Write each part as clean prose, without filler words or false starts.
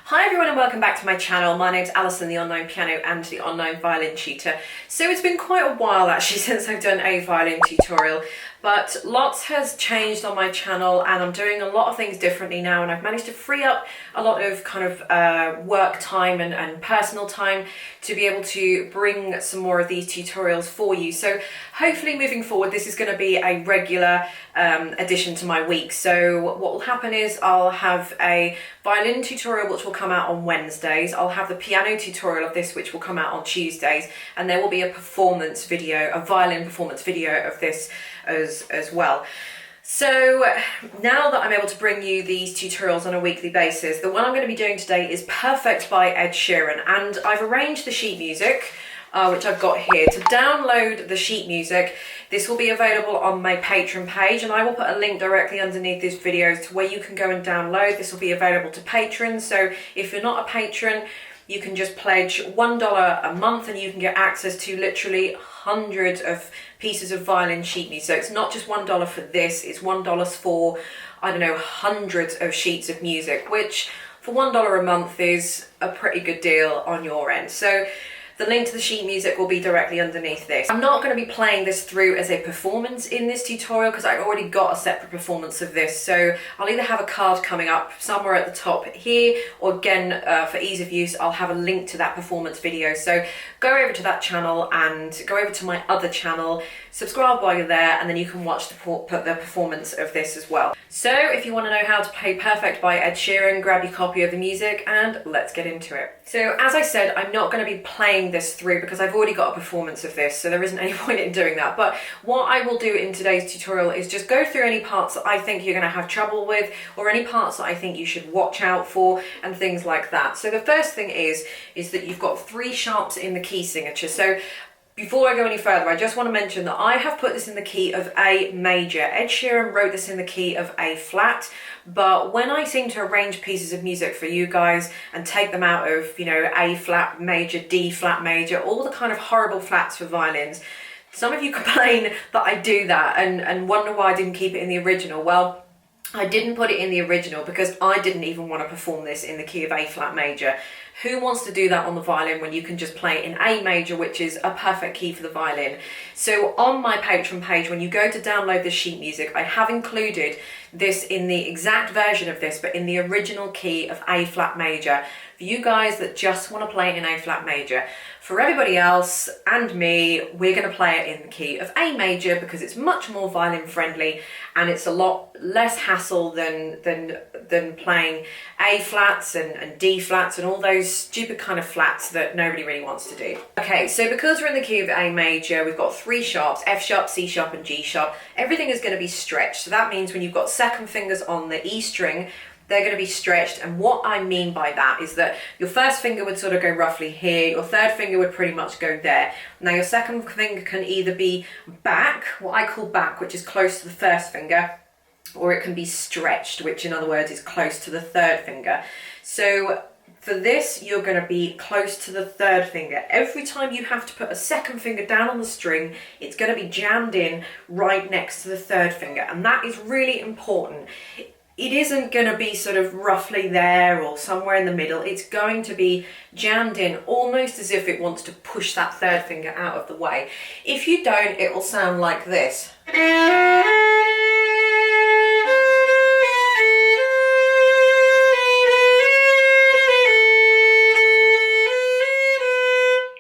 Hi everyone and welcome back to my channel. My name's Alison, the online piano and the online violin tutor. So it's been quite a while actually since I've done a violin tutorial, but lots has changed on my channel and I'm doing a lot of things differently now, and I've managed to free up a lot of kind of work time and personal time to be able to bring some more of these tutorials for you. So hopefully moving forward this is going to be a regular addition to my week. So what will happen is I'll have a violin tutorial which will come out on Wednesdays, I'll have the piano tutorial of this which will come out on Tuesdays, and there will be a performance video, a violin performance video of this as well. So now that I'm able to bring you these tutorials on a weekly basis, the one I'm going to be doing today is Perfect by Ed Sheeran, and I've arranged the sheet music which I've got here. To download the sheet music, this will be available on my Patreon page, and I will put a link directly underneath this video to where you can go and download. This will be available to patrons, so if you're not a patron, you can just pledge $1 a month and you can get access to literally hundreds of pieces of violin sheet music. So it's not just $1 for this, it's $1 for, I don't know, hundreds of sheets of music, which for $1 a month is a pretty good deal on your end. So the link to the sheet music will be directly underneath this. I'm not going to be playing this through as a performance in this tutorial because I've already got a separate performance of this. So I'll either have a card coming up somewhere at the top here, or again, for ease of use, I'll have a link to that performance video. So go over to that channel and go over to my other channel, subscribe while you're there, and then you can watch the performance of this as well. So if you want to know how to play Perfect by Ed Sheeran, grab your copy of the music and let's get into it. So as I said, I'm not going to be playing this through because I've already got a performance of this, so there isn't any point in doing that. But what I will do in today's tutorial is just go through any parts that I think you're going to have trouble with, or any parts that I think you should watch out for and things like that. So the first thing is that you've got 3 sharps in the key signature. So before I go any further, I just want to mention that I have put this in the key of A major. Ed Sheeran wrote this in the key of A flat, but when I seem to arrange pieces of music for you guys and take them out of, you know, A flat major, D flat major, all the kind of horrible flats for violins, some of you complain that I do that and wonder why I didn't keep it in the original. Well, I didn't put it in the original because I didn't even want to perform this in the key of A flat major. Who wants to do that on the violin when you can just play it in A major, which is a perfect key for the violin? So on my Patreon page, when you go to download the sheet music, I have included this in the exact version of this, but in the original key of A flat major. For you guys that just want to play it in A flat major. For everybody else and me, we're going to play it in the key of A major because it's much more violin friendly and it's a lot less hassle than playing A flats and D flats and all those stupid kind of flats that nobody really wants to do. Okay, so because we're in the key of A major, we've got 3 sharps, F sharp, C sharp and G sharp. Everything is going to be stretched. So that means when you've got second fingers on the E string, they're going to be stretched, and what I mean by that is that your first finger would sort of go roughly here, your third finger would pretty much go there. Now your second finger can either be back, what I call back, which is close to the first finger, or it can be stretched, which in other words is close to the third finger. So for this, you're going to be close to the third finger. Every time you have to put a second finger down on the string, it's going to be jammed in right next to the third finger, and that is really important. It isn't going to be sort of roughly there or somewhere in the middle. It's going to be jammed in almost as if it wants to push that third finger out of the way. If you don't, it will sound like this.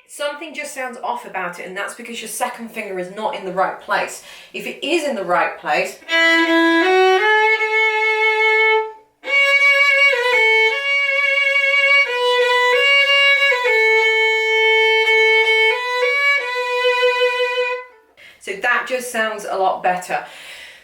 Something just sounds off about it, and that's because your second finger is not in the right place. If it is in the right place, so that just sounds a lot better.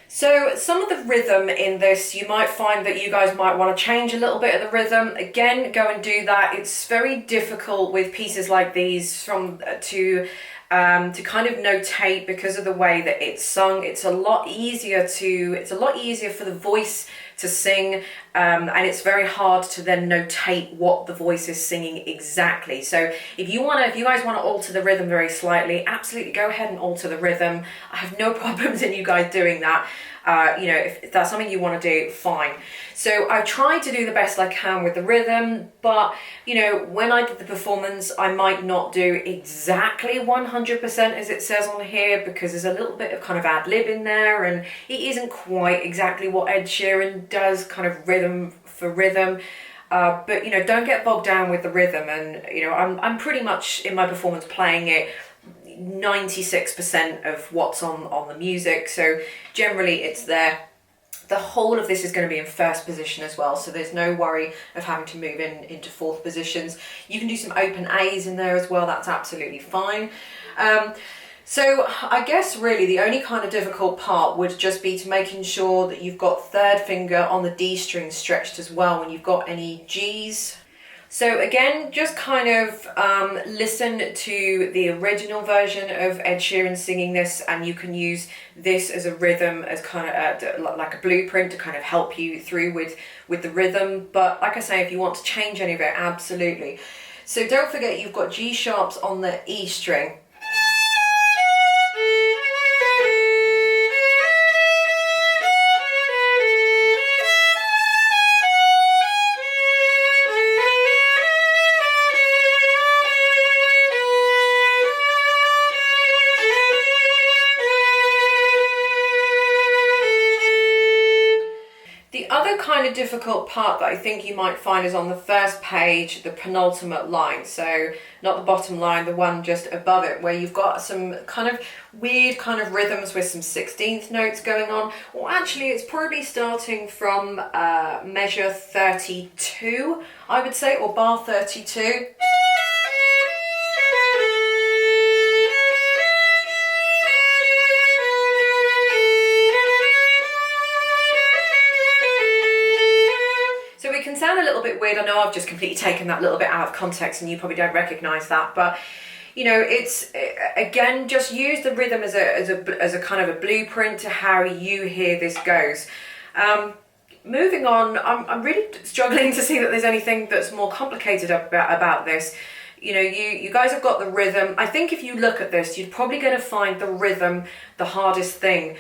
So some of the rhythm in this, you might find that you guys might want to change a little bit of the rhythm. Again, go and do that. It's very difficult with pieces like these to kind of notate because of the way that it's sung. It's a lot easier for the voice to sing and it's very hard to then notate what the voice is singing exactly. So if you guys want to alter the rhythm very slightly, absolutely go ahead and alter the rhythm. I have no problems in you guys doing that. You know, if that's something you want to do, fine. So I tried to do the best I can with the rhythm, but you know, when I did the performance, I might not do exactly 100% as it says on here, because there's a little bit of kind of ad lib in there, and it isn't quite exactly what Ed Sheeran does, kind of rhythm for rhythm. But you know, don't get bogged down with the rhythm, and you know, I'm pretty much in my performance playing it 96% of what's on the music, so generally it's there. The whole of this is going to be in first position as well, so there's no worry of having to move into fourth positions. You can do some open A's in there as well, that's absolutely fine. So I guess really the only kind of difficult part would just be to making sure that you've got third finger on the D string stretched as well when you've got any G's. So again, just kind of listen to the original version of Ed Sheeran singing this, and you can use this as a rhythm, as kind of like a blueprint to kind of help you through with the rhythm. But like I say, if you want to change any of it, absolutely. So don't forget you've got G sharps on the E string. The other kind of difficult part that I think you might find is on the first page, the penultimate line. So not the bottom line, the one just above it, where you've got some kind of weird kind of rhythms with some 16th notes going on. Or actually, it's probably starting from measure 32, I would say, or bar 32. Sound a little bit weird. I know I've just completely taken that little bit out of context and you probably don't recognize that, but you know, it's again, just use the rhythm as a kind of a blueprint to how you hear this goes. Moving on, I'm really struggling to see that there's anything that's more complicated about this. You know, you guys have got the rhythm. I think if you look at this, you're probably going to find the rhythm the hardest thing.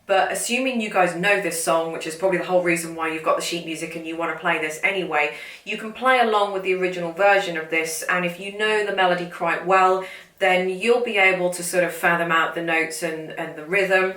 But assuming you guys know this song, which is probably the whole reason why you've got the sheet music and you want to play this anyway, you can play along with the original version of this, and if you know the melody quite well, then you'll be able to sort of fathom out the notes and the rhythm.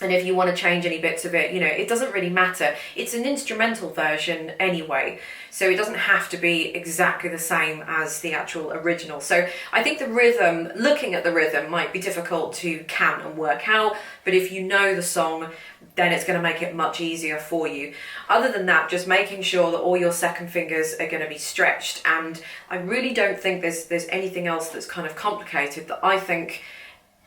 And if you want to change any bits of it, you know, it doesn't really matter. It's an instrumental version anyway, so it doesn't have to be exactly the same as the actual original. So I think the rhythm, looking at the rhythm, might be difficult to count and work out, but if you know the song, then it's going to make it much easier for you. Other than that, just making sure that all your second fingers are going to be stretched, and I really don't think there's anything else that's kind of complicated that I think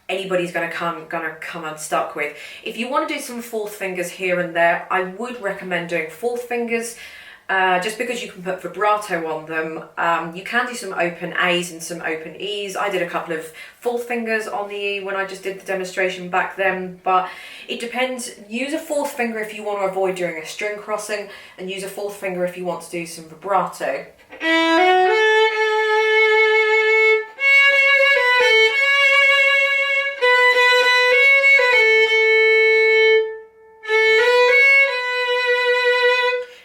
anybody's gonna come unstuck with. If you want to do some fourth fingers here and there, I would recommend doing fourth fingers, just because you can put vibrato on them. You can do some open A's and some open E's. I did a couple of fourth fingers on the E when I just did the demonstration back then, but it depends. Use a fourth finger if you want to avoid doing a string crossing, and use a fourth finger if you want to do some vibrato.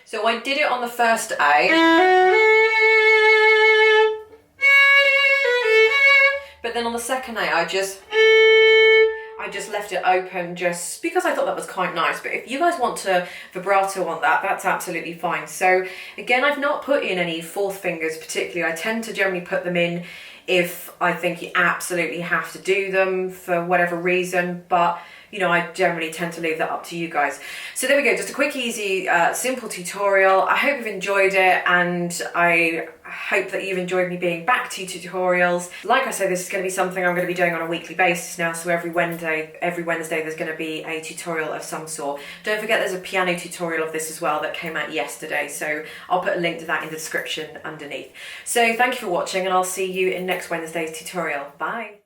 So I did it on the first A, but then on the second A I just left it open just because I thought that was quite nice. But if you guys want to vibrato on that, that's absolutely fine. So again, I've not put in any fourth fingers particularly. I tend to generally put them in if I think you absolutely have to do them for whatever reason, but you know, I generally tend to leave that up to you guys. So there we go, just a quick, easy, simple tutorial. I hope you've enjoyed it, and I hope that you've enjoyed me being back to tutorials. Like I said, this is going to be something I'm going to be doing on a weekly basis now, so every Wednesday there's going to be a tutorial of some sort. Don't forget there's a piano tutorial of this as well that came out yesterday, so I'll put a link to that in the description underneath. So thank you for watching, and I'll see you in next Wednesday's tutorial. Bye!